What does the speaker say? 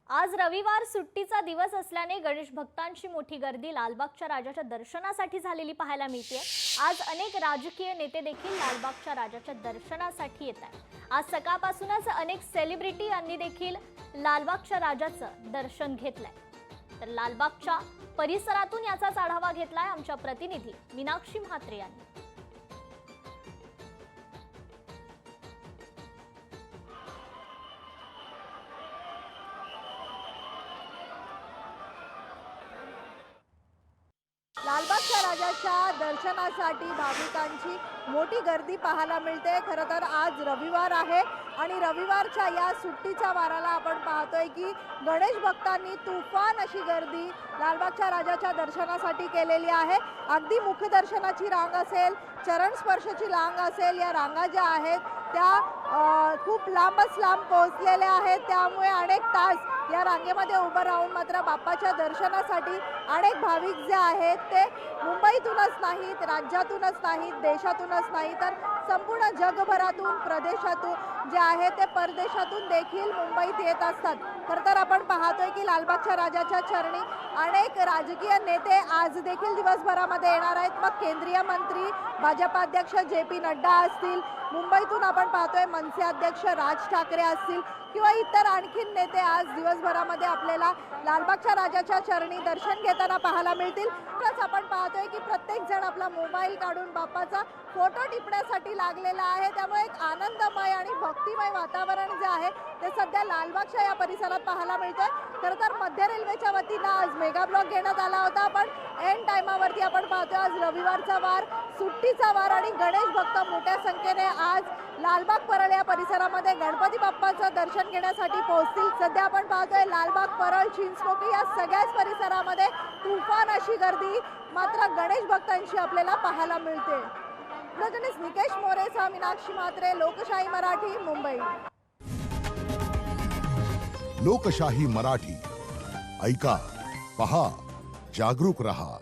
आज रविवार सुट्टीचा दिवस असल्याने गणेश भक्तांची मोठी गर्दी लालबागच्या राजाच्या दर्शनासाठी झालेली पाहायला मिळते। आज अनेक राजकीय नेते देखील लालबागच्या राजाच्या दर्शनासाठी येत आहेत। आज सकाळपासूनच अनेक सेलिब्रिटी यांनी देखील लालबागच्या राजाचं दर्शन घेतलंय। तर लालबागच्या परिसरातून याचाच आढावा घेतलाय आमच्या प्रतिनिधी मीनाक्षी म्हात्रे यांनी। लालबागच्या राजाच्या दर्शनासाठी भाविकांची मोठी गर्दी पाहायला मिळते। खरं तर आज रविवार आहे आणि रविवारच्या या सुट्टीच्या वाराला आपण पाहतोय की गणेश भक्तांनी तुफान अशी गर्दी लालबागच्या राजाच्या दर्शनासाठी केलेली आहे। अगदी मुखदर्शनाची रांग असेल, चरण स्पर्शाची रांग असेल, या रांगा ज्या आहेत त्या खूप लांबच लांब पोहोचलेल्या आहेत। त्यामुळे अनेक तास या रांगेमध्ये उभं राहून मात्र बाप्पाच्या दर्शनासाठी अनेक भाविक जे आहेत ते मुंबईतूनच नाहीत, राज्यातूनच नाहीत, देशातूनच नाही तर संपूर्ण जगभरातून, प्रदेशातून जे आहे ते परदेशातून देखील मुंबईत येत असतात। खरं तर आपण पाहतोय की लालबागच्या राजाच्या चरणी अनेक राजकीय नेते आज देखील दिवसभरामध्ये येणार आहेत। मग केंद्रीय मंत्री भाजपाध्यक्ष JP नड्डा असतील, मुंबईतून आपण पाहतोय मनसे अध्यक्ष राज ठाकरे असतील किंवा इतर आणखीन नेते आज दिवसभरामध्ये आपल्याला लालबागच्या राजाच्या चरणी दर्शन घेताना पाहायला मिळतील। प्लस आपण पाहतोय की प्रत्येक जण आपला मोबाईल काढून बाप्पाचा फोटो टिपण्यासाठी लागलेला आहे। त्यामुळे एक आनंदमय आणि भक्तिमय वातावरण जे आहे ते सध्या लालबागच्या या परिसरात पाहायला मिळतंय। खरं तर मध्य रेल्वेच्या वतीनं आज मेगा ब्लॉक घेण्यात आला होता, पण एंड टाइमावरती आपण पाहतोय आज रविवारचा वार, सुट्टीचा वार आणि गणेश भक्त मोठ्या संख्येने आज लालबाग परळ या परिसरामध्ये गणपती बाप्पाचं दर्शन घेण्यासाठी पोहोचतील। सध्या आपण पाहतोय लालबाग, परळ, चिंचपोकळी या सगळ्याच परिसरामध्ये तुफान अशी गर्दी मात्र गणेश भक्तांची आपल्याला पाहायला मिळते। प्रतिनिधी निकेश मोरेसह मीनाक्षी म्हात्रे, लोकशाही मराठी, मुंबई। लोकशाही मराठी ऐका, पहा, जागरूक रहा।